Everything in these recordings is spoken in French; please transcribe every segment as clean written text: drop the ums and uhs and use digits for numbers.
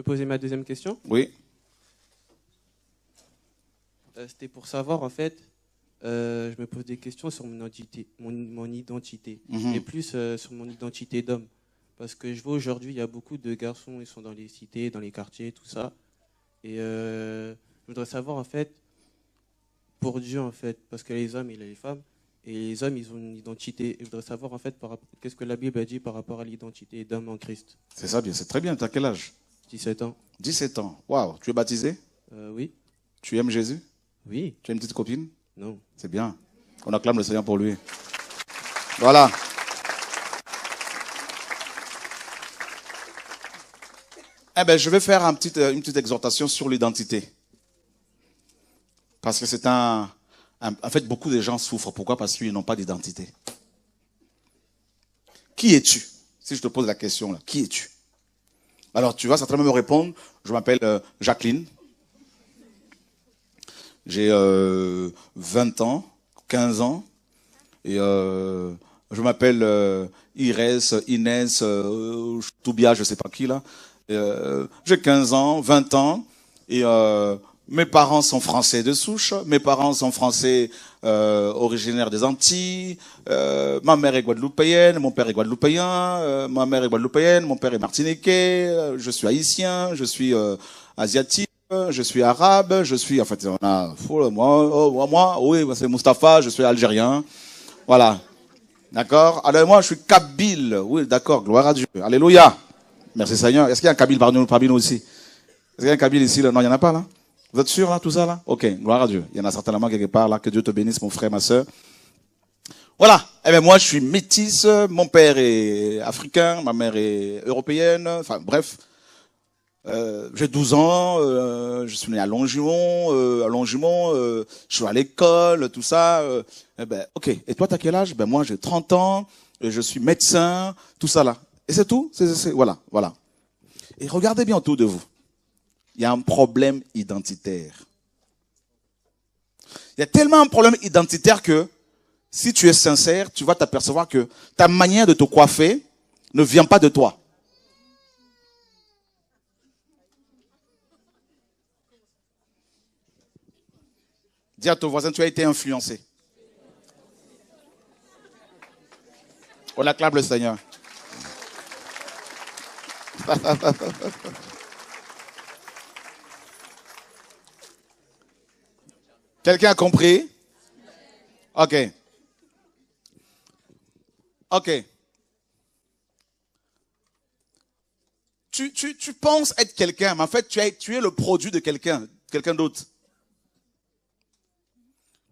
poser ma deuxième question? Oui. C'était pour savoir, en fait, je me pose des questions sur mon identité, mon identité, et plus sur mon identité d'homme. Parce que je vois aujourd'hui, il y a beaucoup de garçons, ils sont dans les cités, dans les quartiers, tout ça. Et je voudrais savoir, en fait, pour Dieu, en fait, parce que les hommes, il y a les femmes, et les hommes, ils ont une identité. Et je voudrais savoir, en fait, qu'est-ce que la Bible a dit par rapport à l'identité d'homme en Christ. C'est ça bien, c'est très bien. Tu as quel âge? 17 ans. 17 ans. Waouh. Tu es baptisé? Oui. Tu aimes Jésus? Oui. Tu as une petite copine? Non. C'est bien. On acclame le Seigneur pour lui. Voilà. Eh ben, je vais faire une petite exhortation sur l'identité. Parce que c'est en fait, beaucoup de gens souffrent. Pourquoi? Parce qu'ils n'ont pas d'identité. Qui es-tu? Si je te pose la question, là, qui es-tu? Alors, tu vas certainement me répondre. Je m'appelle Jacqueline. J'ai 20 ans, 15 ans. Et je m'appelle Inès, Toubia, je ne sais pas qui, là. J'ai 15 ans, 20 ans. Et mes parents sont français de souche. Mes parents sont français originaires des Antilles. Ma mère est guadeloupéenne, mon père est guadeloupéen. Ma mère est guadeloupéenne, mon père est martiniquais. Je suis haïtien, je suis asiatique, je suis arabe, je suis... En fait, on a... Moi, oui, c'est Mustapha, je suis algérien. Voilà. D'accord? Alors moi, je suis kabyle. Oui, d'accord, gloire à Dieu. Alléluia. Merci Seigneur. Est-ce qu'il y a un kabyle parmi nous aussi? Est-ce qu'il y a un kabyle ici là? Non, il n'y en a pas là? Vous êtes sûr là, tout ça là? Ok, gloire à Dieu. Il y en a certainement quelque part là. Que Dieu te bénisse, mon frère, ma soeur. Voilà. Eh bien, moi, je suis métisse. Mon père est africain, ma mère est européenne. Enfin, bref. J'ai 12 ans. Je suis né à Longjumeau. Je suis à l'école, tout ça. Eh ben, ok. Et toi, t'as quel âge? Ben, moi, j'ai 30 ans. Et je suis médecin. Tout ça là. Et c'est tout. Voilà, voilà. Et regardez bien autour de vous. Il y a un problème identitaire. Il y a tellement un problème identitaire que si tu es sincère, tu vas t'apercevoir que ta manière de te coiffer ne vient pas de toi. Dis à ton voisin, tu as été influencé. On acclame le Seigneur. Quelqu'un a compris? Ok. Ok. Tu penses être quelqu'un, mais en fait, tu es le produit de quelqu'un d'autre.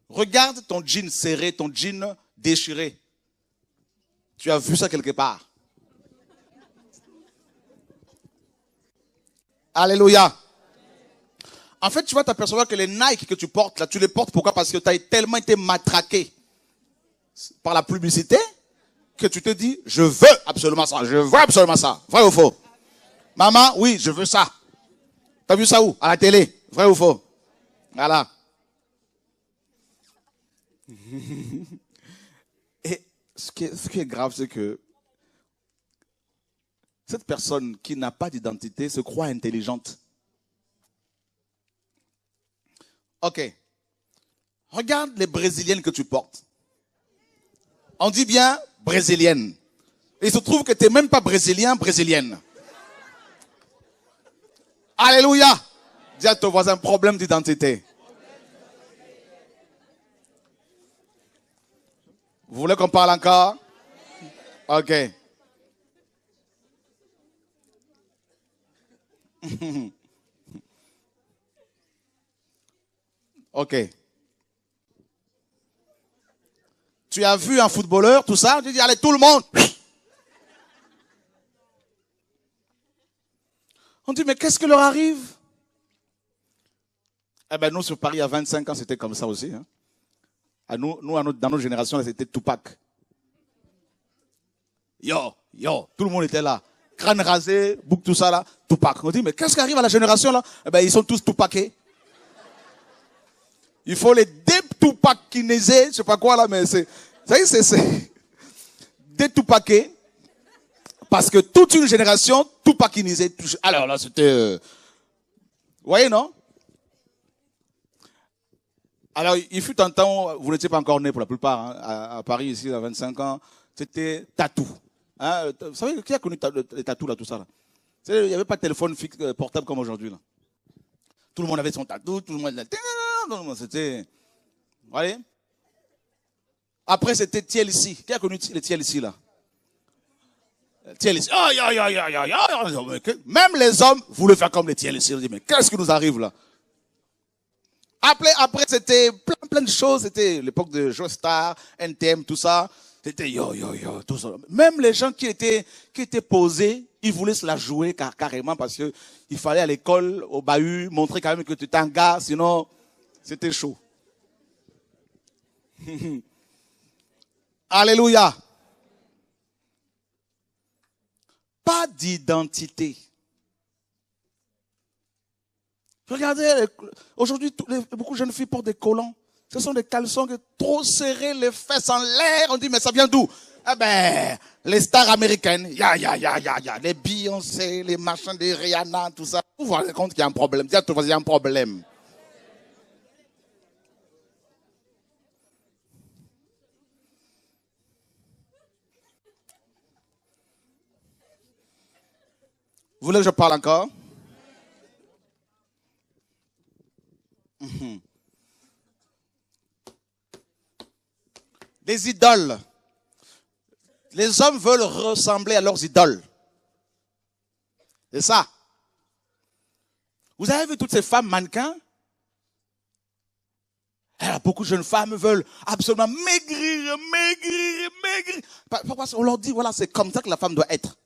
Regarde ton jean serré, ton jean déchiré. Tu as vu ça quelque part. Alléluia. En fait, tu vas t'apercevoir que les Nike que tu portes, là, tu les portes pourquoi? Parce que tu as tellement été matraqué par la publicité que tu te dis, je veux absolument ça, je veux absolument ça. Vrai ou faux? Maman, oui, je veux ça. T'as vu ça où? À la télé. Vrai ou faux? Voilà. Et ce qui est grave, c'est que cette personne qui n'a pas d'identité se croit intelligente. Ok. Regarde les brésiliennes que tu portes. On dit bien brésilienne. Et il se trouve que tu n'es même pas brésilien, brésilienne. Alléluia. Dis à ton voisin, problème d'identité. Vous voulez qu'on parle encore? Ok. Ok. Tu as vu un footballeur, tout ça, tu dis, allez, tout le monde. On dit, mais qu'est-ce que leur arrive? Eh bien, nous, sur Paris, il y a 25 ans, c'était comme ça aussi. Hein. Dans notre génération, c'était Tupac. Yo, tout le monde était là. Crâne rasé, bouc, tout ça là, Tupac. On dit, mais qu'est-ce qui arrive à la génération là? Eh bien, ils sont tous Tupacés. Il faut les détupaquiniser, je sais pas quoi là, mais c'est détupaqués. Parce que toute une génération, tout paquinisé. Alors là, c'était... Vous voyez, non? Alors, il fut un temps, vous n'étiez pas encore né pour la plupart, hein, à Paris, ici, à 25 ans, c'était tatou. Hein, vous savez, qui a connu les tatous, là, tout ça, là? Il n'y avait pas de téléphone fixe, portable comme aujourd'hui, là. Tout le monde avait son tatou, tout le monde... C'était... Vous voyez? Après, c'était TLC. Qui a connu les TLC, là? TLC. Même les hommes voulaient faire comme les TLC. On dit, mais qu'est-ce qui nous arrive, là? Après, c'était plein de choses. C'était l'époque de Joestar, NTM, tout ça. C'était tout ça. Même les gens qui étaient posés, ils voulaient se la jouer carrément parce que il fallait à l'école, au bahut, montrer quand même que tu étais un gars, sinon c'était chaud. Alléluia. Pas d'identité. Regardez, aujourd'hui, beaucoup de jeunes filles portent des collants. Ce sont des caleçons trop serrés, les fesses en l'air. On dit, mais ça vient d'où? Eh ben, les stars américaines. Les Beyoncé, les machins des Rihanna, tout ça. Vous vous rendez compte qu'il y a un problème. Dis à ton voisin, il y a un problème. Vous voulez que je parle encore? Les idoles. Les hommes veulent ressembler à leurs idoles. C'est ça. Vous avez vu toutes ces femmes mannequins? Alors, beaucoup de jeunes femmes veulent absolument maigrir. Pourquoi on leur dit, voilà, c'est comme ça que la femme doit être.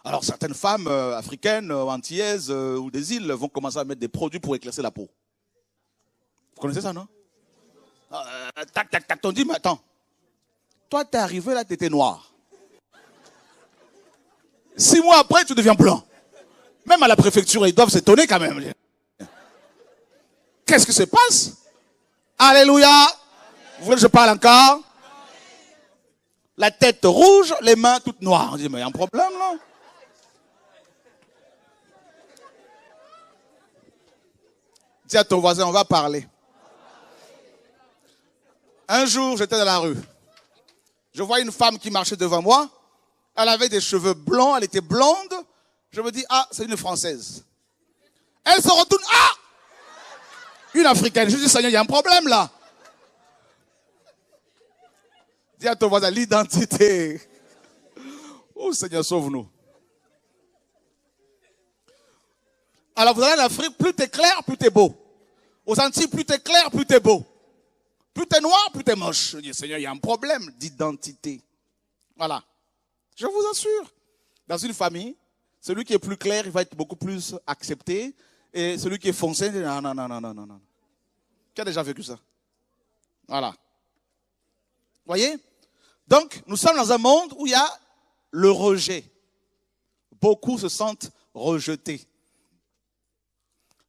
Alors, certaines femmes africaines, antillaises ou des îles vont commencer à mettre des produits pour éclaircir la peau. Vous connaissez ça, non? Tac, on dit, mais attends. Toi, t'es arrivé là, t'étais noir. 6 mois après, tu deviens blanc. Même à la préfecture, ils doivent s'étonner quand même. Qu'est-ce qui se passe? Alléluia. Vous voulez que je parle encore? La tête rouge, les mains toutes noires. On dit, mais il y a un problème, là. Dis à ton voisin, on va parler. Un jour, j'étais dans la rue. Je vois une femme qui marchait devant moi. Elle avait des cheveux blonds, elle était blonde. Je me dis, ah, c'est une Française. Elle se retourne, ah! Une Africaine. Je dis, Seigneur, il y a un problème là. Dis à ton voisin, l'identité. Oh Seigneur, sauve-nous. Alors vous allez en Afrique, plus t'es clair, plus t'es beau. Aux Antilles, plus t'es clair, plus t'es beau. Plus t'es noir, plus t'es moche. Je dis, Seigneur, il y a un problème d'identité. Voilà. Je vous assure. Dans une famille, celui qui est plus clair, il va être beaucoup plus accepté. Et celui qui est foncé, non. Qui a déjà vécu ça? Voilà. Voyez? Donc, nous sommes dans un monde où il y a le rejet. Beaucoup se sentent rejetés.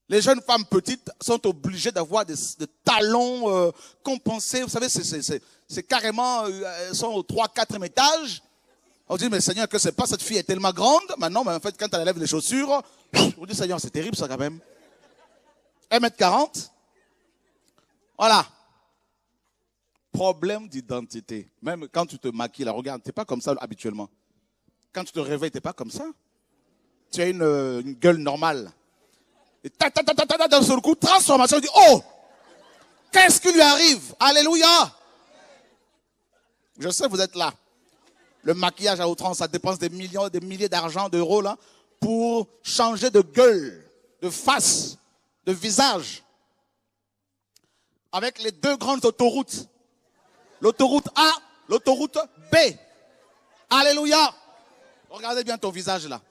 Les jeunes femmes petites sont obligées d'avoir des talons compensés. Vous savez, c'est carrément, elles sont au 3-4e étage. On dit, mais Seigneur, que c'est pas, cette fille est tellement grande. Maintenant, mais en fait, quand elle lève les chaussures, on dit, Seigneur, c'est terrible ça quand même. 1m40. Voilà. Problème d'identité. Même quand tu te maquilles, là, regarde, tu n'es pas comme ça habituellement. Quand tu te réveilles, tu n'es pas comme ça. Tu as une gueule normale. Et d'un seul coup, transformation, on dit, oh, qu'est-ce qui lui arrive? Alléluia. Je sais, vous êtes là. Le maquillage à outrance, ça dépense des millions, des milliers d'argent, d'euros, là, pour changer de gueule, de face, de visage. Avec les 2 grandes autoroutes. L'autoroute A, l'autoroute B. Alléluia. Regardez bien ton visage, là.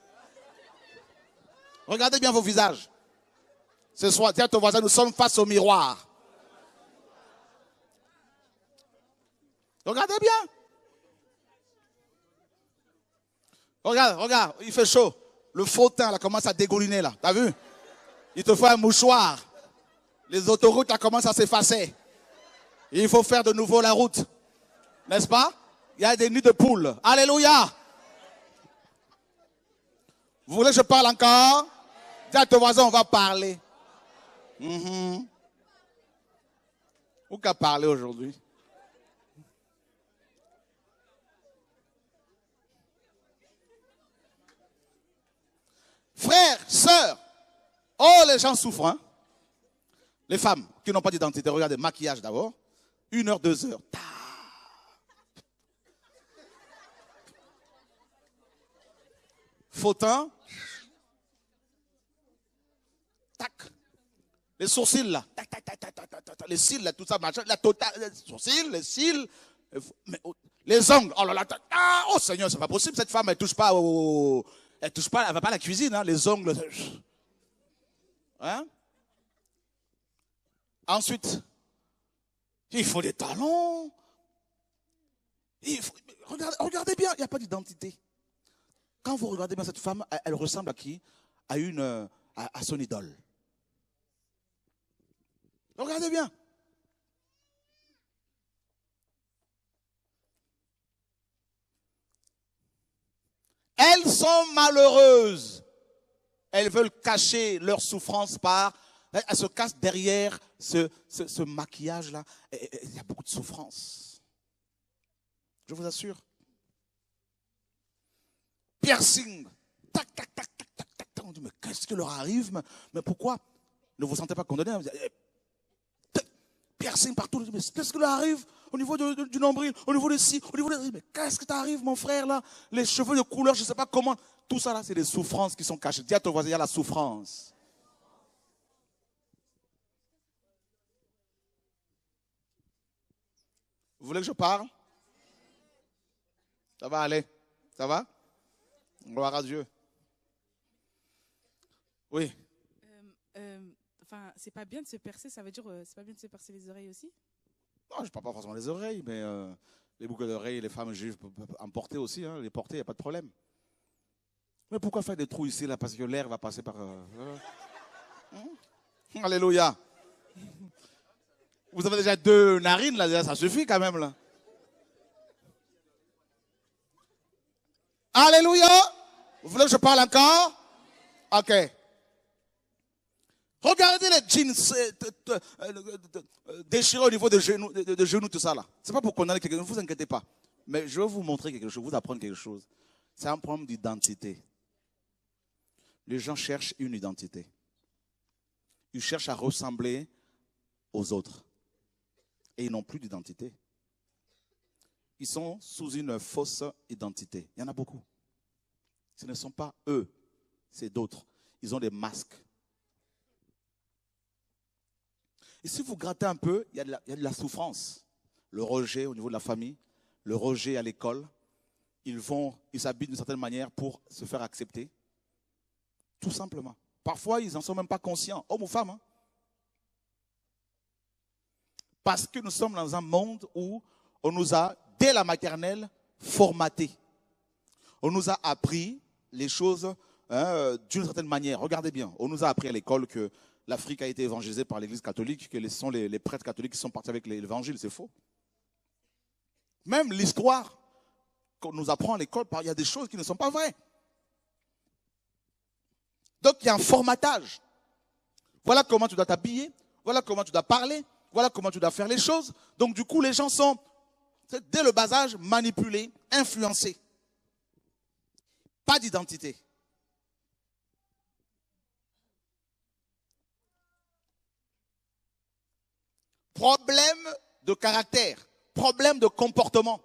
Regardez bien vos visages. Ce soir, dis à ton voisin, nous sommes face au miroir. Regardez bien. Regarde, il fait chaud. Le faux teint, là, commence à dégouliner, là. T'as vu? Il te faut un mouchoir. Les autoroutes, là, commencent à s'effacer. Il faut faire de nouveau la route. N'est-ce pas? Il y a des nids de poules. Alléluia. Vous voulez que je parle encore? Dis à ton voisin, on va parler. Où qu'a parlé aujourd'hui? Frères, sœurs, oh les gens souffrent. Hein? Les femmes qui n'ont pas d'identité, regardez, maquillage d'abord. 1 heure, 2 heures. Faux teint. Tac. Les sourcils là. Tac, tac, tac, tac, tac, tac, tac. Les cils là, tout ça, machin. La totale. Les sourcils, les cils. Mais, les ongles. Oh là là. Ah, oh Seigneur, c'est pas possible. Cette femme, elle touche pas au. Elle touche pas, elle va pas à la cuisine, hein, les ongles. Hein? Ensuite, il faut des talons. Regardez bien, il n'y a pas d'identité. Quand vous regardez bien cette femme, elle ressemble à qui? À son idole. Regardez bien. Elles sont malheureuses. Elles veulent cacher leur souffrance elles se cachent derrière ce maquillage-là. Il y a beaucoup de souffrance. Je vous assure. Piercing. Tac, tac, tac, tac, tac, tac. On dit, mais qu'est-ce qui leur arrive? Mais pourquoi ne vous sentez pas condamné? Piercing partout. Mais qu'est-ce qui leur arrive? Au niveau du nombril, au niveau de ci, au niveau de... Mais qu'est-ce qui t'arrive, mon frère, là? Les cheveux de couleur, je ne sais pas comment. Tout ça, là, c'est des souffrances qui sont cachées. Dis à ton voisin, il y a la souffrance. Vous voulez que je parle? Ça va aller? Ça va? Gloire à Dieu. Oui. Enfin, c'est pas bien de se percer, ça veut dire, c'est pas bien de se percer les oreilles aussi? Non, je ne parle pas forcément des oreilles, mais les boucles d'oreilles, les femmes juives peuvent en porter aussi, hein, les porter, il n'y a pas de problème. Mais pourquoi faire des trous ici, là? Parce que l'air va passer par... Alléluia. Vous avez déjà 2 narines, là, ça suffit quand même, là. Alléluia. Vous voulez que je parle encore? Ok. Regardez les jeans déchirés au niveau de genoux, tout ça là. C'est pas pour condamner quelqu'un, ne vous inquiétez pas. Mais je vais vous montrer quelque chose, vous apprendre quelque chose. C'est un problème d'identité. Les gens cherchent une identité. Ils cherchent à ressembler aux autres. Et ils n'ont plus d'identité. Ils sont sous une fausse identité. Il y en a beaucoup. Ce ne sont pas eux, c'est d'autres. Ils ont des masques. Et si vous grattez un peu, il y a de la souffrance. Le rejet au niveau de la famille, le rejet à l'école. Ils s'habillent d'une certaine manière pour se faire accepter. Tout simplement. Parfois, ils n'en sont même pas conscients, hommes ou femmes. Hein. Parce que nous sommes dans un monde où on nous a, dès la maternelle, formatés. On nous a appris les choses d'une certaine manière. Regardez bien, on nous a appris à l'école que l'Afrique a été évangélisée par l'Église catholique, que ce sont les prêtres catholiques qui sont partis avec l'Évangile, c'est faux. Même l'histoire qu'on nous apprend à l'école, il y a des choses qui ne sont pas vraies. Donc il y a un formatage. Voilà comment tu dois t'habiller, voilà comment tu dois parler, voilà comment tu dois faire les choses. Donc du coup, les gens sont, dès le bas âge, manipulés, influencés. Pas d'identité. Problème de caractère, problème de comportement.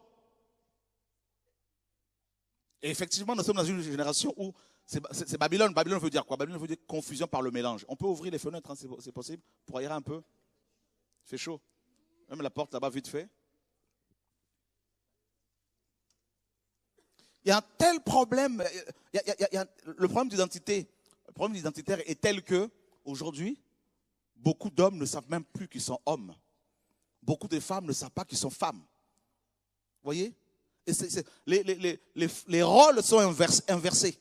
Et effectivement, nous sommes dans une génération où c'est Babylone. Babylone veut dire quoi? Babylone veut dire confusion par le mélange. On peut ouvrir les fenêtres, hein, c'est possible, pour aérer un peu. Il fait chaud. Même la porte là-bas, vite fait. Il y a un tel problème. Le problème d'identité, le problème identitaire est tel que, aujourd'hui, beaucoup d'hommes ne savent même plus qu'ils sont hommes. Beaucoup de femmes ne savent pas qu'ils sont femmes. Vous voyez? Et les rôles sont inversés.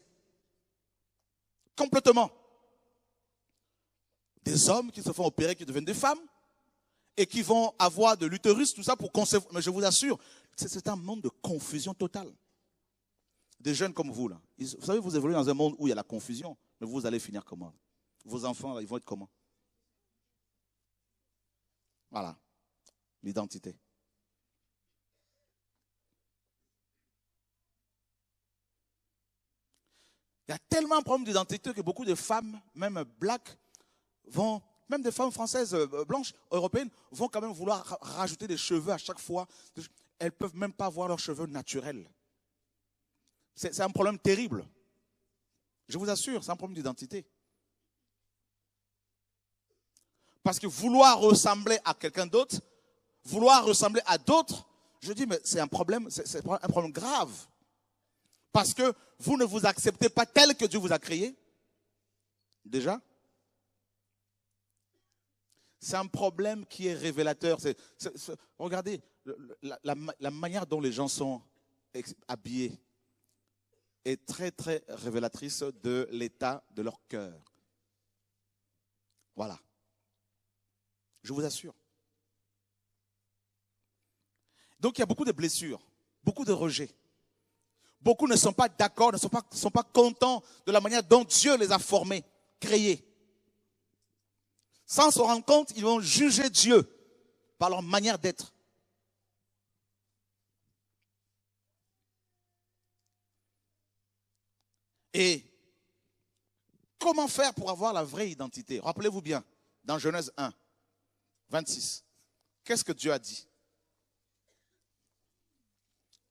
Complètement. Des hommes qui se font opérer, qui deviennent des femmes. et qui vont avoir de l'utérus, tout ça pour concevoir. Mais je vous assure, c'est un monde de confusion totale. Des jeunes comme vous, là. Vous savez, vous évoluez dans un monde où il y a la confusion, mais vous allez finir comment? Vos enfants, là, ils vont être comment? Voilà, l'identité. Il y a tellement un problème d'identité que beaucoup de femmes, même black, vont, même des femmes françaises, blanches, européennes, vont quand même vouloir rajouter des cheveux à chaque fois. Elles ne peuvent même pas avoir leurs cheveux naturels. C'est un problème terrible. Je vous assure, c'est un problème d'identité. Parce que vouloir ressembler à quelqu'un d'autre, vouloir ressembler à d'autres, je dis, mais c'est un problème grave. Parce que vous ne vous acceptez pas tel que Dieu vous a créé. Déjà. C'est un problème qui est révélateur. Regardez, la manière dont les gens sont habillés est très, très révélatrice de l'état de leur cœur. Voilà. Je vous assure. Donc il y a beaucoup de blessures, beaucoup de rejets. Beaucoup ne sont pas d'accord, ne sont pas contents de la manière dont Dieu les a formés, créés. Sans se rendre compte, ils vont juger Dieu par leur manière d'être. Et comment faire pour avoir la vraie identité? Rappelez-vous bien, dans Genèse 1, 26, qu'est-ce que Dieu a dit?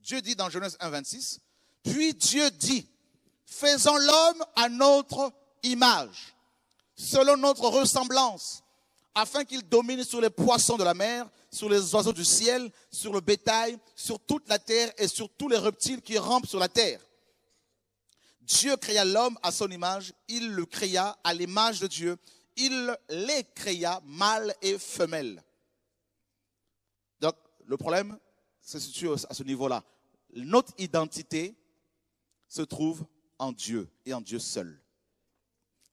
Dieu dit dans Genèse 1, 26, puis Dieu dit, faisons l'homme à notre image, selon notre ressemblance, afin qu'il domine sur les poissons de la mer, sur les oiseaux du ciel, sur le bétail, sur toute la terre et sur tous les reptiles qui rampent sur la terre. Dieu créa l'homme à son image, il le créa à l'image de Dieu, il les créa mâles et femelles. Donc, le problème se situe à ce niveau-là. Notre identité se trouve en Dieu et en Dieu seul.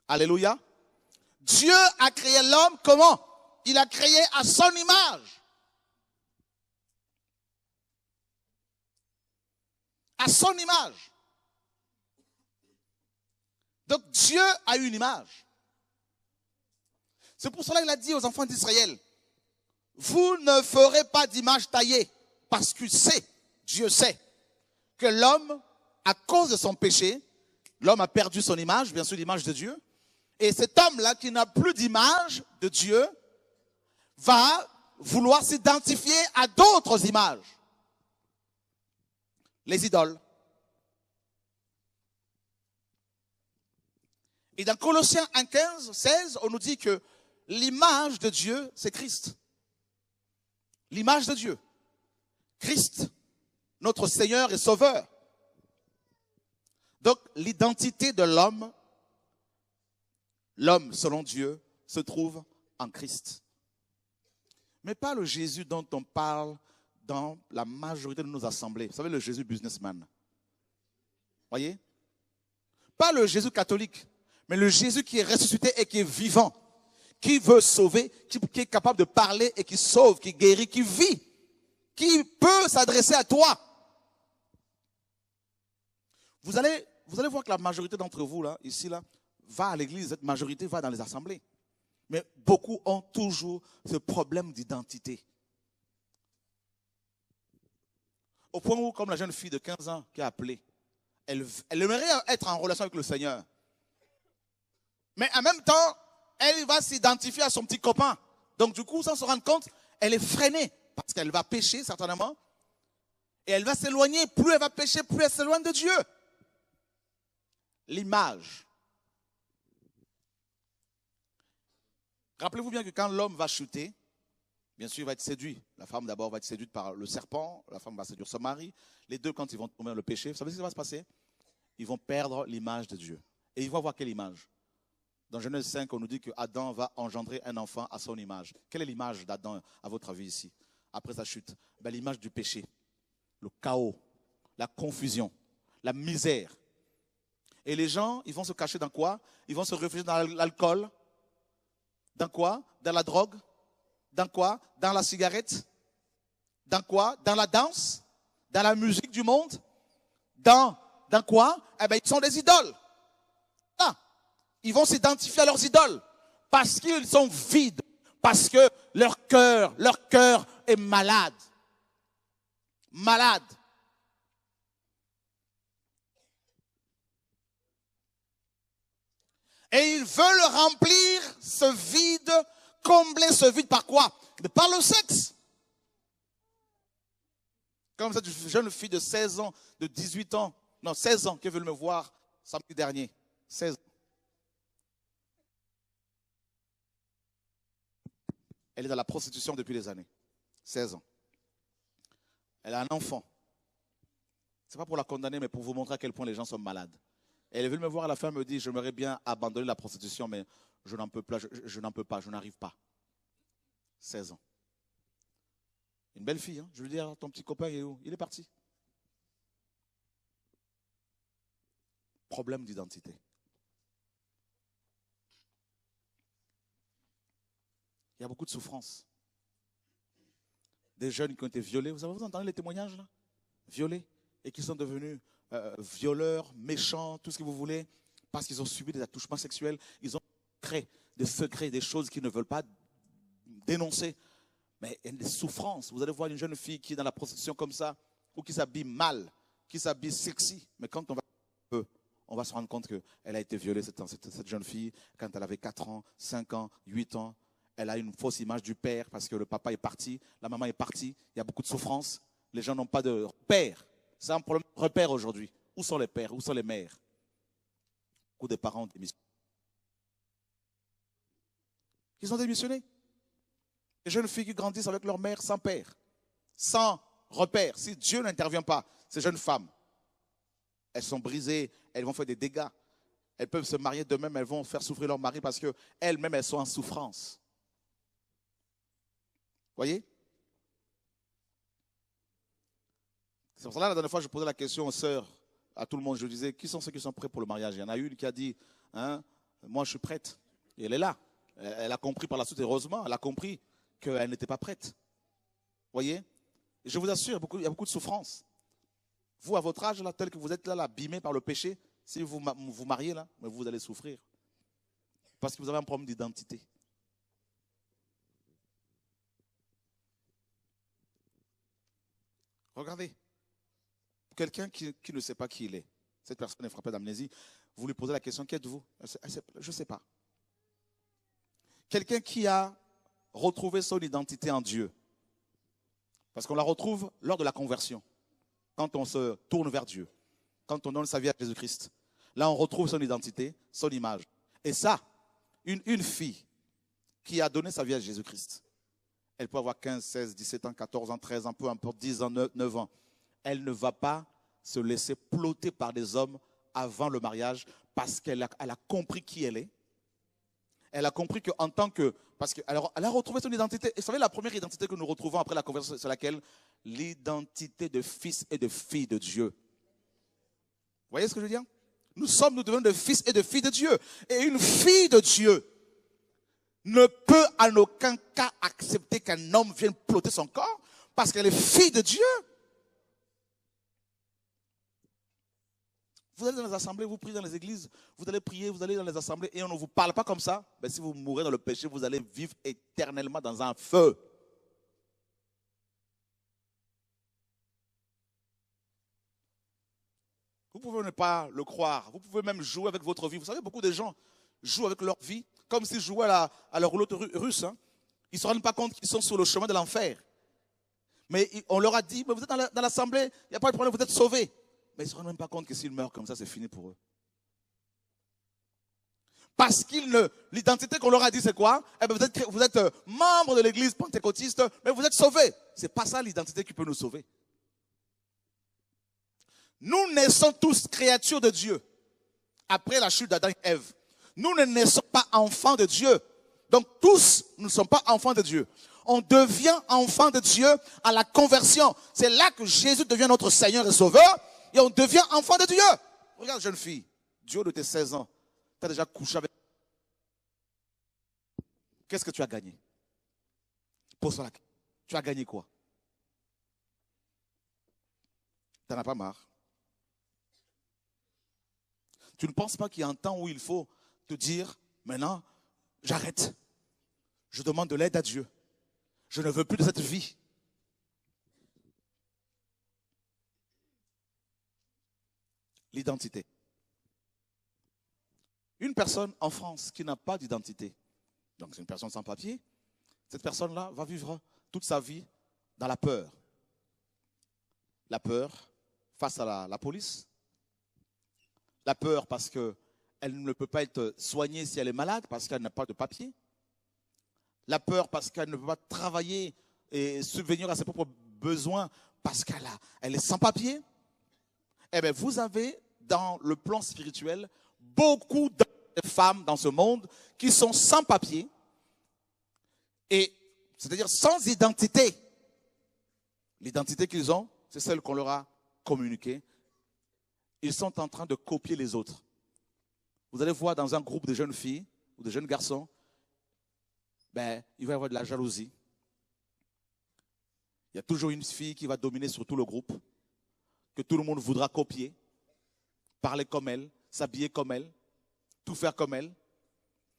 Alléluia. Dieu a créé l'homme comment? Il a créé à son image. À son image. Donc Dieu a une image. C'est pour cela qu'il a dit aux enfants d'Israël, vous ne ferez pas d'image taillée, parce qu'il sait, Dieu sait, que l'homme, à cause de son péché, l'homme a perdu son image, bien sûr l'image de Dieu, et cet homme-là qui n'a plus d'image de Dieu, va vouloir s'identifier à d'autres images. Les idoles. Et dans Colossiens 1, 15, 16, on nous dit que l'image de Dieu, c'est Christ. L'image de Dieu. Christ, notre Seigneur et Sauveur. Donc, l'identité de l'homme, l'homme selon Dieu, se trouve en Christ. Mais pas le Jésus dont on parle dans la majorité de nos assemblées. Vous savez, le Jésus businessman. Voyez? Pas le Jésus catholique, mais le Jésus qui est ressuscité et qui est vivant, qui veut sauver, qui est capable de parler et qui sauve, qui guérit, qui vit, qui peut s'adresser à toi. Vous allez voir que la majorité d'entre vous, là, ici, là, va à l'église, cette majorité va dans les assemblées. Mais beaucoup ont toujours ce problème d'identité. Au point où, comme la jeune fille de 15 ans qui a appelé, elle aimerait être en relation avec le Seigneur. Mais en même temps, elle va s'identifier à son petit copain. Donc du coup, sans se rendre compte, elle est freinée. Parce qu'elle va pécher certainement. Et elle va s'éloigner. Plus elle va pécher, plus elle s'éloigne de Dieu. L'image. Rappelez-vous bien que quand l'homme va chuter, bien sûr, il va être séduit. La femme d'abord va être séduite par le serpent. La femme va séduire son mari. Les deux, quand ils vont tomber dans le péché, vous savez ce qui va se passer? Ils vont perdre l'image de Dieu. Et ils vont avoir quelle image? Dans Genèse 5, on nous dit que Adam va engendrer un enfant à son image. Quelle est l'image d'Adam, à votre avis, ici, après sa chute? Ben, l'image du péché, le chaos, la confusion, la misère. Et les gens, ils vont se cacher dans quoi? Ils vont se réfugier dans l'alcool. Dans quoi? Dans la drogue, Dans quoi? Dans la cigarette? Dans quoi? Dans la danse? Dans la musique du monde? Dans quoi? Eh bien, ils sont des idoles. Ah, ils vont s'identifier à leurs idoles parce qu'ils sont vides, parce que leur cœur est malade. Malade. Et ils veulent remplir ce vide, combler ce vide par quoi? Mais par le sexe. Comme cette jeune fille de 16 ans, de 18 ans, non 16 ans, qui veut me voir samedi dernier. 16 ans. Elle est dans la prostitution depuis des années. 16 ans. Elle a un enfant. Ce n'est pas pour la condamner, mais pour vous montrer à quel point les gens sont malades. Et elle est venue me voir à la fin, elle me dit, j'aimerais bien abandonner la prostitution, mais je n'en peux pas, je n'en peux pas, je n'arrive pas. 16 ans. Une belle fille, hein? Je veux dire, ton petit copain, il est où? Il est parti. Problème d'identité. Il y a beaucoup de souffrance. Des jeunes qui ont été violés. Vous entendez les témoignages là? Violés. Et qui sont devenus violeurs, méchants, tout ce que vous voulez, parce qu'ils ont subi des attouchements sexuels. Ils ont créé des secrets, des choses qu'ils ne veulent pas dénoncer. Mais il y a des souffrances. Vous allez voir une jeune fille qui est dans la prostitution comme ça, ou qui s'habille mal, qui s'habille sexy. Mais quand on va se rendre compte qu'elle a été violée, cette jeune fille, quand elle avait 4 ans, 5 ans, 8 ans. Elle a une fausse image du père parce que le papa est parti, la maman est partie, il y a beaucoup de souffrance. Les gens n'ont pas de repère. C'est un problème de repère aujourd'hui. Où sont les pères? Où sont les mères? Beaucoup de parents ont démissionné. Ils ont démissionné. Les jeunes filles qui grandissent avec leur mère sans père, sans repère. Si Dieu n'intervient pas, ces jeunes femmes, elles sont brisées, elles vont faire des dégâts. Elles peuvent se marier d'eux-mêmes, elles vont faire souffrir leur mari parce qu'elles-mêmes, elles sont en souffrance. Voyez? C'est pour cela, la dernière fois, je posais la question aux sœurs, à tout le monde. Je disais, qui sont ceux qui sont prêts pour le mariage? Il y en a une qui a dit, hein, moi je suis prête. Et elle est là. Elle a compris par la suite, heureusement, elle a compris qu'elle n'était pas prête. Voyez? Et je vous assure, il y a beaucoup de souffrance. Vous, à votre âge, là, tel que vous êtes là, abîmé par le péché, si vous vous mariez là, vous allez souffrir. Parce que vous avez un problème d'identité. Regardez, quelqu'un qui ne sait pas qui il est, cette personne est frappée d'amnésie, vous lui posez la question, qui êtes-vous? Je ne sais pas. Quelqu'un qui a retrouvé son identité en Dieu, parce qu'on la retrouve lors de la conversion, quand on se tourne vers Dieu, quand on donne sa vie à Jésus-Christ. Là, on retrouve son identité, son image. Et ça, une fille qui a donné sa vie à Jésus-Christ, elle peut avoir 15, 16, 17 ans, 14 ans, 13 ans, peu importe, 10 ans, 9 ans. Elle ne va pas se laisser plotter par des hommes avant le mariage parce qu'elle a compris qui elle est. Elle a compris qu'en tant que... Parce qu'elle a retrouvé son identité. Et vous savez, la première identité que nous retrouvons après la conversion, c'est laquelle? L'identité de fils et de fille de Dieu. Vous voyez ce que je veux dire? Nous devenons de fils et de filles de Dieu. Et une fille de Dieu ne peut en aucun cas accepter qu'un homme vienne plotter son corps parce qu'elle est fille de Dieu. Vous allez dans les assemblées, vous priez dans les églises, vous allez prier, vous allez dans les assemblées et on ne vous parle pas comme ça. Ben, si vous mourrez dans le péché, vous allez vivre éternellement dans un feu. Vous pouvez ne pas le croire. Vous pouvez même jouer avec votre vie. Vous savez, beaucoup de gens jouent avec leur vie comme s'ils jouaient à la roulotte russe. Hein. Ils ne se rendent pas compte qu'ils sont sur le chemin de l'enfer. Mais on leur a dit, mais vous êtes dans l'assemblée, il n'y a pas de problème, vous êtes sauvés. Mais ils ne se rendent même pas compte que s'ils meurent comme ça, c'est fini pour eux. Parce l'identité qu'on leur a dit, c'est quoi? Eh bien, vous êtes membre de l'église pentecôtiste, mais vous êtes sauvés. Ce n'est pas ça l'identité qui peut nous sauver. Nous naissons tous créatures de Dieu. Après la chute d'Adam et Ève. Nous ne naissons pas enfants de Dieu. Donc tous, nous ne sommes pas enfants de Dieu. On devient enfant de Dieu à la conversion. C'est là que Jésus devient notre Seigneur et Sauveur. Et on devient enfant de Dieu. Regarde, jeune fille, du haut de tes 16 ans, tu as déjà couché avec... Qu'est-ce que tu as gagné? Pose-toi la question. Tu as gagné quoi? Tu n'en as pas marre? Tu ne penses pas qu'il y a un temps où il faut te dire, maintenant, j'arrête. Je demande de l'aide à Dieu. Je ne veux plus de cette vie. L'identité. Une personne en France qui n'a pas d'identité, donc c'est une personne sans papier, cette personne-là va vivre toute sa vie dans la peur. La peur face à la police. La peur parce qu'elle ne peut pas être soignée si elle est malade, parce qu'elle n'a pas de papier. La peur parce qu'elle ne peut pas travailler et subvenir à ses propres besoins parce qu'elle est sans papier. Eh bien, vous avez dans le plan spirituel beaucoup de femmes dans ce monde qui sont sans papier, et c'est-à-dire sans identité. L'identité qu'ils ont, c'est celle qu'on leur a communiquée. Ils sont en train de copier les autres. Vous allez voir dans un groupe de jeunes filles ou de jeunes garçons, il va y avoir de la jalousie. Il y a toujours une fille qui va dominer sur tout le groupe, que tout le monde voudra copier, parler comme elle, s'habiller comme elle, tout faire comme elle.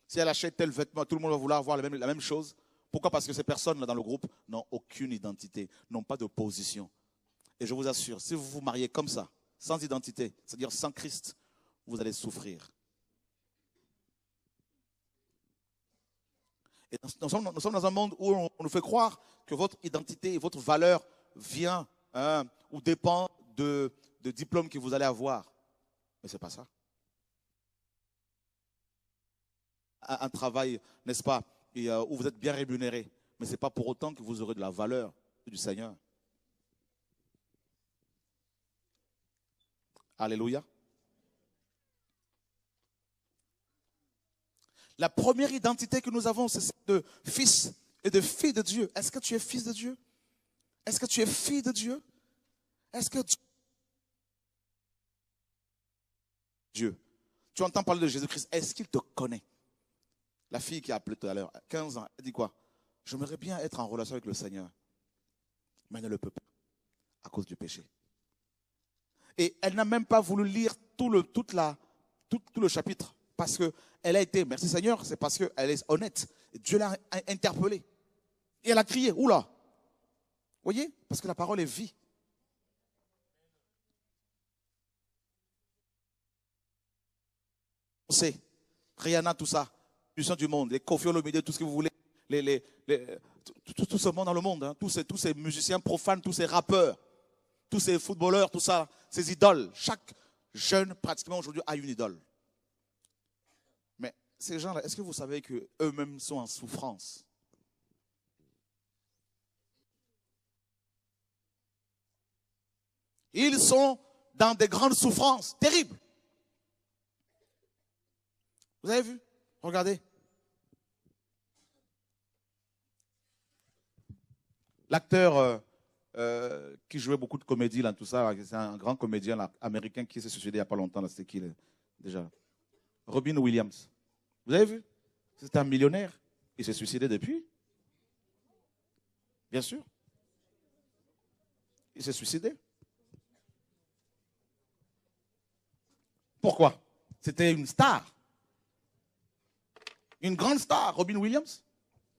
Si elle achète tel vêtement, tout le monde va vouloir avoir la même chose. Pourquoi? Parce que ces personnes-là dans le groupe n'ont aucune identité, n'ont pas de position. Et je vous assure, si vous vous mariez comme ça, sans identité, c'est-à-dire sans Christ, vous allez souffrir. Et nous sommes dans un monde où on nous fait croire que votre identité et votre valeur vient ou dépend de diplômes que vous allez avoir. Mais ce n'est pas ça. Un travail, n'est-ce pas, où vous êtes bien rémunéré. Mais ce n'est pas pour autant que vous aurez de la valeur du Seigneur. Alléluia. La première identité que nous avons, c'est celle de fils et de fille de Dieu. Est-ce que tu es fils de Dieu? Est-ce que tu es fille de Dieu? Est-ce que Dieu, tu entends parler de Jésus-Christ, est-ce qu'il te connaît? La fille qui a appelé tout à l'heure, 15 ans, elle dit quoi? J'aimerais bien être en relation avec le Seigneur, mais elle ne le peut pas à cause du péché. Et elle n'a même pas voulu lire tout le chapitre parce qu'elle a été, merci Seigneur, c'est parce qu'elle est honnête. Dieu l'a interpellée. Et elle a crié, oula! Vous voyez? Parce que la parole est vie. On sait, Rihanna, tout ça, puissant du monde, les Koffi Olomide, tout ce que vous voulez, tout ce monde dans le monde, hein, tous ces musiciens profanes, tous ces rappeurs, tous ces footballeurs, tout ça, ces idoles. Chaque jeune, pratiquement aujourd'hui, a une idole. Mais ces gens-là, est-ce que vous savez qu'eux-mêmes sont en souffrance? Ils sont dans des grandes souffrances terribles. Vous avez vu? Regardez. L'acteur qui jouait beaucoup de comédie, là, tout ça, c'est un grand comédien là, américain qui s'est suicidé il n'y a pas longtemps. C'était qui déjà? Robin Williams. Vous avez vu? C'est un millionnaire. Il s'est suicidé depuis. Bien sûr. Il s'est suicidé. Pourquoi? C'était une star. Une grande star, Robin Williams.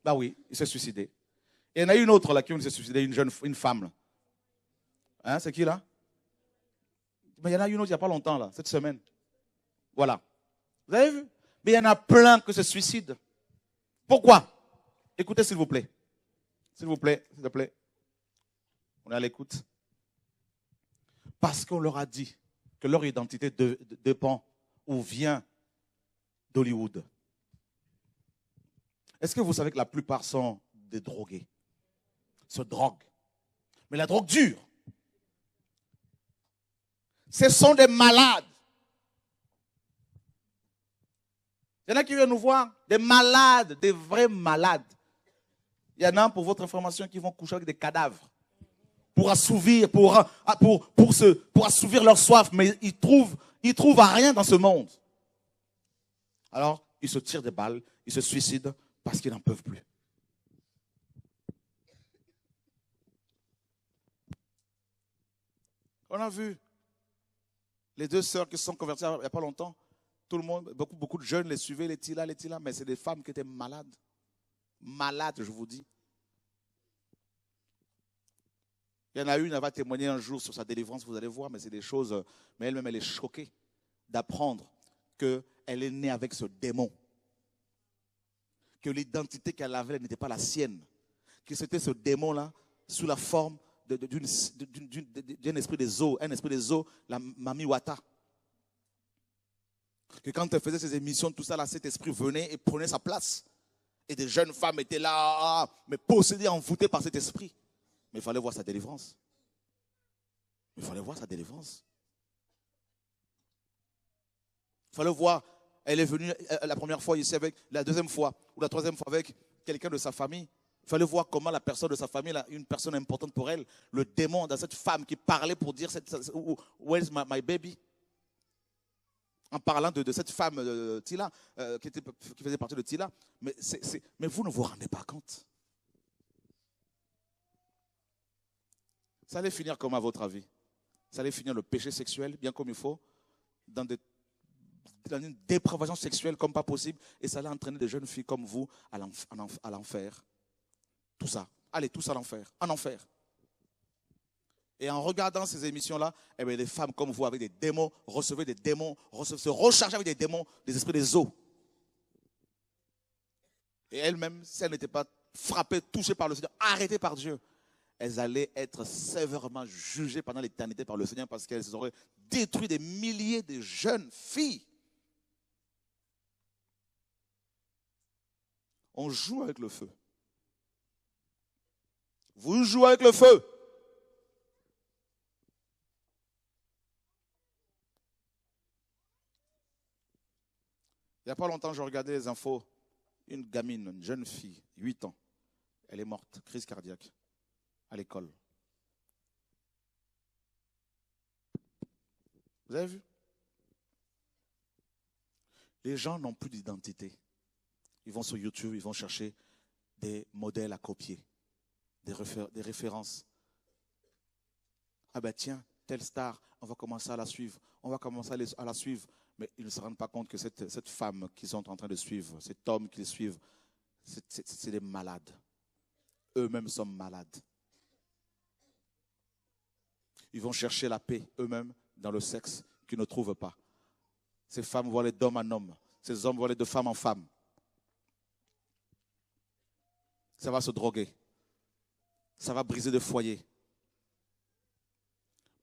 Bah oui, il s'est suicidé. Et il y en a une autre là qui s'est suicidée, une femme. Là. Hein, c'est qui là? Mais il y en a une autre il n'y a pas longtemps là, cette semaine. Voilà. Vous avez vu? Mais il y en a plein qui se suicident. Pourquoi? Écoutez s'il vous plaît. S'il vous plaît, s'il te plaît. On est à l'écoute. Parce qu'on leur a dit que leur identité dépend ou vient d'Hollywood. Est-ce que vous savez que la plupart sont des drogués? Se droguent. Mais la drogue dure. Ce sont des malades. Il y en a qui viennent nous voir, des malades, des vrais malades. Il y en a, pour votre information, qui vont coucher avec des cadavres pour assouvir, pour assouvir leur soif, mais ils trouvent à rien dans ce monde. Alors, ils se tirent des balles, ils se suicident parce qu'ils n'en peuvent plus. On a vu les deux sœurs qui se sont converties il n'y a pas longtemps. Tout le monde, beaucoup de jeunes les suivaient, les Tila, mais c'est des femmes qui étaient malades. Malades, je vous dis. Il y en a une, elle va témoigner un jour sur sa délivrance, vous allez voir, mais c'est des choses, mais elle-même, elle est choquée d'apprendre qu'elle est née avec ce démon. Que l'identité qu'elle avait n'était pas la sienne. Que c'était ce démon-là, sous la forme d'un esprit des eaux, la Mami Wata. Que quand elle faisait ses émissions, tout ça, là, cet esprit venait et prenait sa place. Et des jeunes femmes étaient là, mais possédées, envoûtées par cet esprit. Mais il fallait voir sa délivrance. Il fallait voir sa délivrance. Il fallait voir, elle est venue la première fois ici avec, la deuxième fois, ou la troisième fois avec quelqu'un de sa famille. Il fallait voir comment la personne de sa famille, une personne importante pour elle, le démon dans cette femme qui parlait pour dire, where's my baby? En parlant de cette femme Tila, qui faisait partie de Tila. Mais vous ne vous rendez pas compte. Ça allait finir comment à votre avis? Ça allait finir le péché sexuel, bien comme il faut, dans une dépravation sexuelle comme pas possible, et ça allait entraîner des jeunes filles comme vous à l'enfer. Tout ça. Allez, tous à l'enfer. En enfer. Et en regardant ces émissions-là, eh bien, des femmes comme vous avec des démons, recevaient des démons, se rechargeaient avec des démons, des esprits des eaux. Et elles-mêmes, si elles n'étaient pas frappées, touchées par le Seigneur, arrêtées par Dieu, elles allaient être sévèrement jugées pendant l'éternité par le Seigneur parce qu'elles auraient détruit des milliers de jeunes filles. On joue avec le feu. Vous jouez avec le feu. Il n'y a pas longtemps, je regardais les infos. Une gamine, une jeune fille, 8 ans. Elle est morte, crise cardiaque, à l'école. Vous avez vu? Les gens n'ont plus d'identité. Ils vont sur YouTube, ils vont chercher des modèles à copier, des références. Ah ben tiens, telle star, on va commencer à la suivre. On va commencer à la suivre. Mais ils ne se rendent pas compte que cette femme qu'ils sont en train de suivre, cet homme qu'ils suivent, c'est des malades. Eux-mêmes sont malades. Ils vont chercher la paix eux-mêmes dans le sexe qu'ils ne trouvent pas. Ces femmes vont aller d'homme en homme. Ces hommes vont aller de femme en femme. Ça va se droguer. Ça va briser des foyers.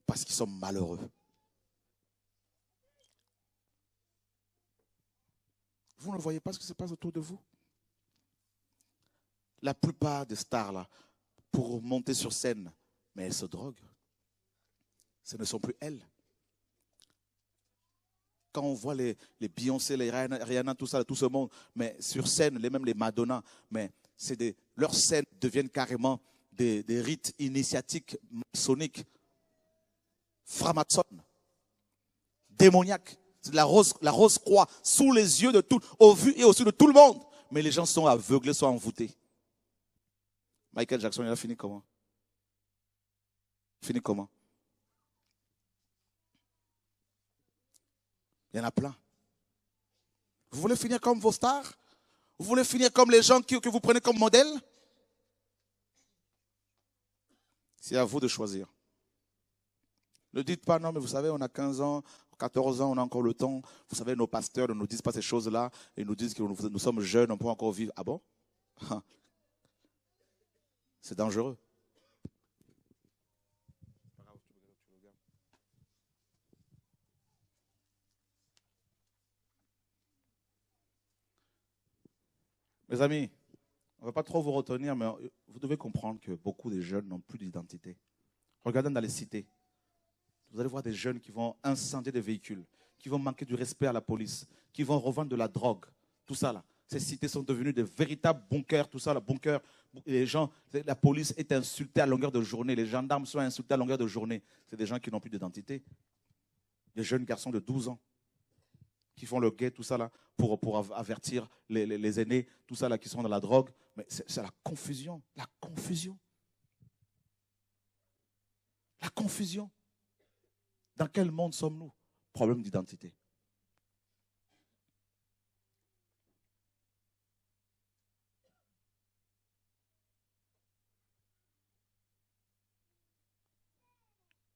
Parce qu'ils sont malheureux. Vous ne voyez pas ce qui se passe autour de vous? La plupart des stars, là, pour monter sur scène, mais elles se droguent. Ce ne sont plus elles. Quand on voit les Beyoncé, les Rihanna, tout ça, tout ce monde, mais sur scène, même les Madonna, mais leurs scènes deviennent carrément des rites initiatiques, maçonniques, framatons, démoniaques. La rose croix sous les yeux de tout, au vu et au su de tout le monde. Mais les gens sont aveuglés, sont envoûtés. Michael Jackson, il a fini comment? Fini comment? Il y en a plein. Vous voulez finir comme vos stars? Vous voulez finir comme les gens que vous prenez comme modèle? C'est à vous de choisir. Ne dites pas, non, mais vous savez, on a 15 ans, 14 ans, on a encore le temps. Vous savez, nos pasteurs ne nous disent pas ces choses-là. Ils nous disent que nous sommes jeunes, on peut encore vivre. Ah bon? C'est dangereux. Mes amis, on ne va pas trop vous retenir, mais vous devez comprendre que beaucoup de jeunes n'ont plus d'identité. Regardez dans les cités. Vous allez voir des jeunes qui vont incendier des véhicules, qui vont manquer du respect à la police, qui vont revendre de la drogue. Tout ça là. Ces cités sont devenues des véritables bunkers, tout ça là, bunkers. Les gens, la police est insultée à longueur de journée, les gendarmes sont insultés à longueur de journée. C'est des gens qui n'ont plus d'identité. Des jeunes garçons de 12 ans qui font le guet, tout ça là, pour avertir les aînés, tout ça là, qui sont dans la drogue. Mais c'est la confusion, la confusion. La confusion. Dans quel monde sommes-nous? Problème d'identité.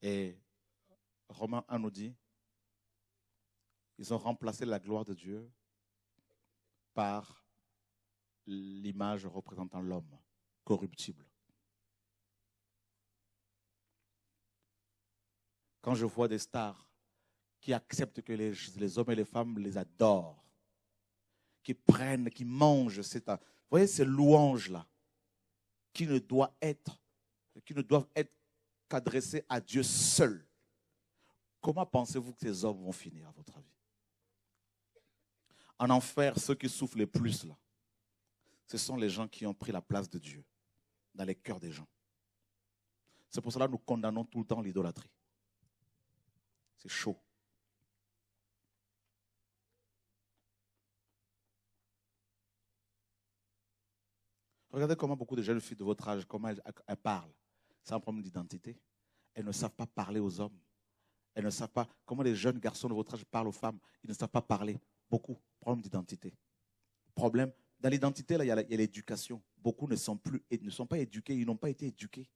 Et Romains 1 nous dit, ils ont remplacé la gloire de Dieu par l'image représentant l'homme, corruptible. Quand je vois des stars qui acceptent que les hommes et les femmes les adorent, qui prennent, qui mangent, vous voyez ces louanges-là, qui ne doivent être qu'adressées à Dieu seul. Comment pensez-vous que ces hommes vont finir, à votre avis? En enfer, ceux qui souffrent les plus, là, ce sont les gens qui ont pris la place de Dieu dans les cœurs des gens. C'est pour cela que nous condamnons tout le temps l'idolâtrie. C'est chaud. Regardez comment beaucoup de jeunes filles de votre âge, comment elles parlent. C'est un problème d'identité. Elles ne savent pas parler aux hommes. Elles ne savent pas comment les jeunes garçons de votre âge parlent aux femmes. Ils ne savent pas parler. Beaucoup. Problème d'identité. Problème. Dans l'identité, là, il y a l'éducation. Beaucoup ne sont pas éduqués. Ils n'ont pas été éduqués.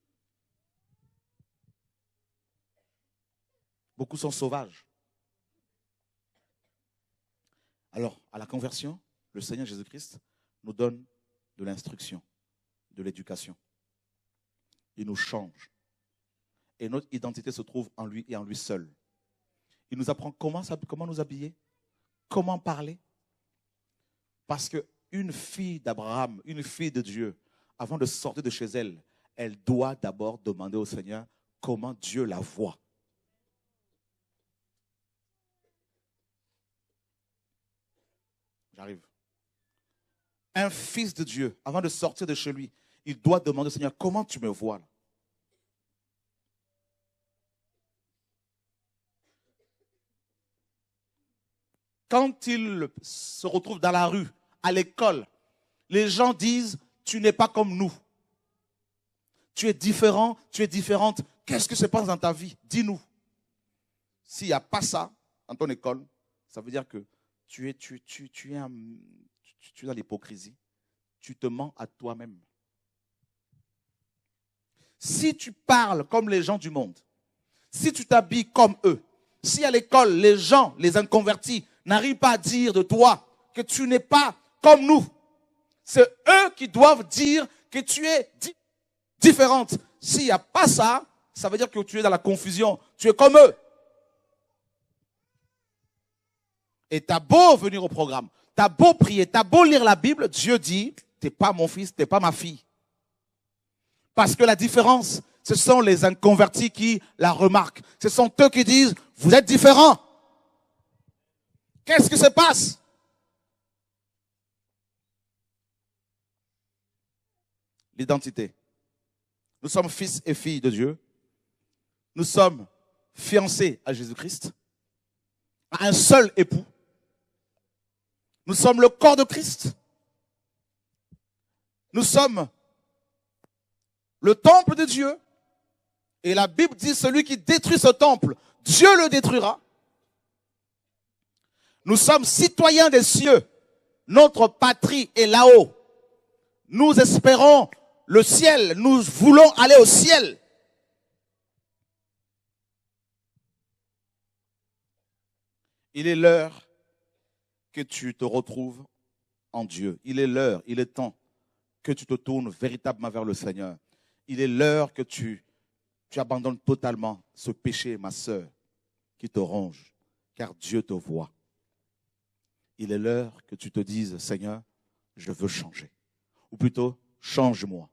Beaucoup sont sauvages. Alors, à la conversion, le Seigneur Jésus-Christ nous donne de l'instruction, de l'éducation. Il nous change. Et notre identité se trouve en lui et en lui seul. Il nous apprend comment nous habiller, comment parler. Parce qu'une fille d'Abraham, une fille de Dieu, avant de sortir de chez elle, elle doit d'abord demander au Seigneur comment Dieu la voit. J'arrive. Un fils de Dieu, avant de sortir de chez lui, il doit demander au Seigneur, comment tu me vois là? Quand il se retrouve dans la rue, à l'école, les gens disent, tu n'es pas comme nous. Tu es différent, tu es différente. Qu'est-ce que se passe dans ta vie? Dis-nous. S'il n'y a pas ça dans ton école, ça veut dire que tu es dans l'hypocrisie. Tu te mens à toi-même. Si tu parles comme les gens du monde, si tu t'habilles comme eux, si à l'école, les gens, les inconvertis, n'arrivent pas à dire de toi que tu n'es pas comme nous, c'est eux qui doivent dire que tu es différente. S'il n'y a pas ça, ça veut dire que tu es dans la confusion. Tu es comme eux. Et t'as beau venir au programme, t'as beau prier, t'as beau lire la Bible, Dieu dit, t'es pas mon fils, t'es pas ma fille. Parce que la différence, ce sont les inconvertis qui la remarquent. Ce sont eux qui disent, vous êtes différents. Qu'est-ce qui se passe? L'identité. Nous sommes fils et filles de Dieu. Nous sommes fiancés à Jésus-Christ, à un seul époux. Nous sommes le corps de Christ. Nous sommes le temple de Dieu. Et la Bible dit, celui qui détruit ce temple, Dieu le détruira. Nous sommes citoyens des cieux. Notre patrie est là-haut. Nous espérons le ciel. Nous voulons aller au ciel. Il est l'heure que tu te retrouves en Dieu. Il est l'heure, il est temps que tu te tournes véritablement vers le Seigneur. Il est l'heure que tu abandonnes totalement ce péché, ma sœur, qui te ronge, car Dieu te voit. Il est l'heure que tu te dises, Seigneur, je veux changer. Ou plutôt, change-moi.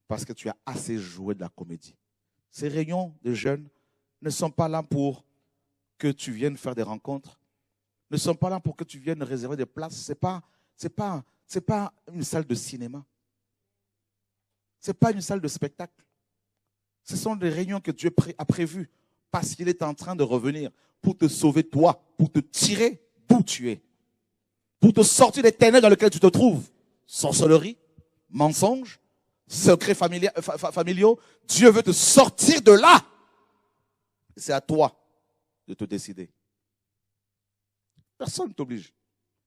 Parce que tu as assez joué de la comédie. Ces réunions de jeunes ne sont pas là pour que tu viennes faire des rencontres. Ne sont pas là pour que tu viennes réserver des places. C'est pas une salle de cinéma. C'est pas une salle de spectacle. Ce sont des réunions que Dieu a prévues parce qu'il est en train de revenir pour te sauver toi, pour te tirer d'où tu es, pour te sortir des ténèbres dans lesquelles tu te trouves. Sorcellerie, mensonges, secrets familiaux. Dieu veut te sortir de là. C'est à toi de te décider. Personne ne t'oblige.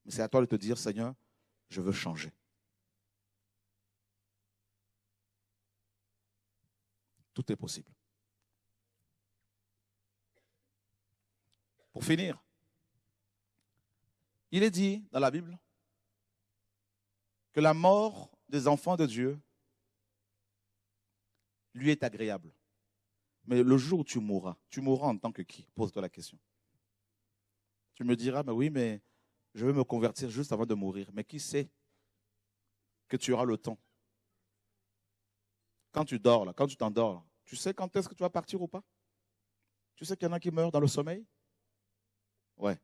Mais c'est à toi de te dire, Seigneur, je veux changer. Tout est possible. Pour finir, il est dit dans la Bible que la mort des enfants de Dieu lui est agréable. Mais le jour où tu mourras en tant que qui? Pose-toi la question. Tu me diras, mais oui, mais je vais me convertir juste avant de mourir. Mais qui sait que tu auras le temps? Quand tu dors, là, quand tu t'endors, tu sais quand est-ce que tu vas partir ou pas? Tu sais qu'il y en a qui meurent dans le sommeil? Ouais.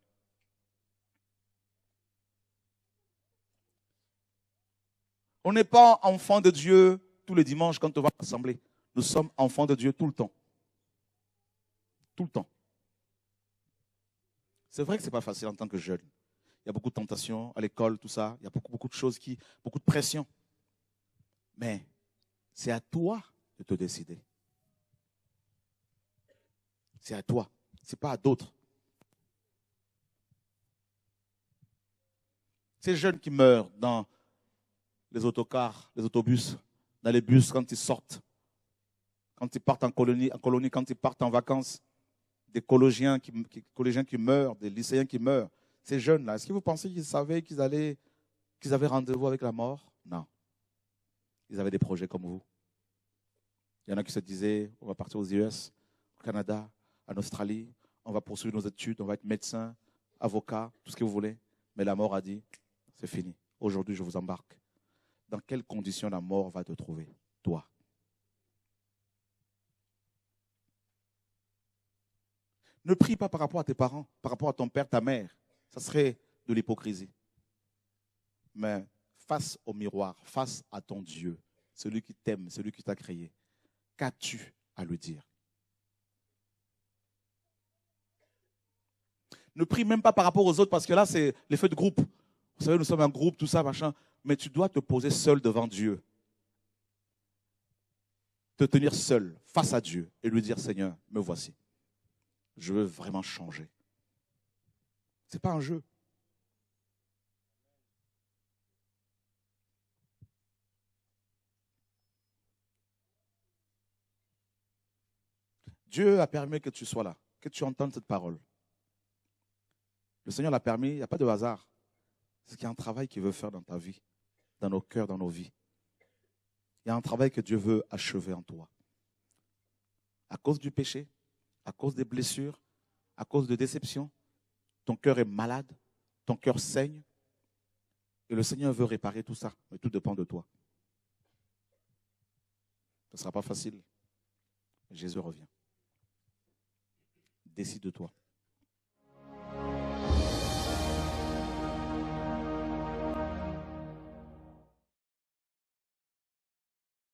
On n'est pas enfant de Dieu tous les dimanches quand on va à l'assemblée. Nous sommes enfants de Dieu tout le temps. Tout le temps. C'est vrai que ce n'est pas facile en tant que jeune. Il y a beaucoup de tentations à l'école, tout ça. Il y a beaucoup de choses, beaucoup de pression. Mais c'est à toi de te décider. C'est à toi. Ce n'est pas à d'autres. Ces jeunes qui meurent dans les autocars, les autobus, dans les bus quand ils sortent, quand ils partent en colonie, quand ils partent en vacances, des collégiens qui meurent, des lycéens qui meurent. Ces jeunes-là, est-ce que vous pensez qu'ils savaient qu'ils avaient rendez-vous avec la mort? Non. Ils avaient des projets comme vous. Il y en a qui se disaient, on va partir aux US, au Canada, en Australie, on va poursuivre nos études, on va être médecin, avocat, tout ce que vous voulez. Mais la mort a dit, c'est fini. Aujourd'hui, je vous embarque. Dans quelles conditions la mort va te trouver? Toi. Ne prie pas par rapport à tes parents, par rapport à ton père, ta mère. Ça serait de l'hypocrisie. Mais face au miroir, face à ton Dieu, celui qui t'aime, celui qui t'a créé, qu'as-tu à lui dire? Ne prie même pas par rapport aux autres, parce que là, c'est l'effet de groupe. Vous savez, nous sommes un groupe, tout ça, machin. Mais tu dois te poser seul devant Dieu. Te tenir seul face à Dieu et lui dire, Seigneur, me voici. Je veux vraiment changer. Ce n'est pas un jeu. Dieu a permis que tu sois là, que tu entendes cette parole. Le Seigneur l'a permis, il n'y a pas de hasard. C'est qu'il y a un travail qu'il veut faire dans ta vie, dans nos cœurs, dans nos vies. Il y a un travail que Dieu veut achever en toi. À cause du péché, à cause des blessures, à cause de déceptions, ton cœur est malade, ton cœur saigne. Et le Seigneur veut réparer tout ça, mais tout dépend de toi. Ce ne sera pas facile. Jésus revient. Décide de toi.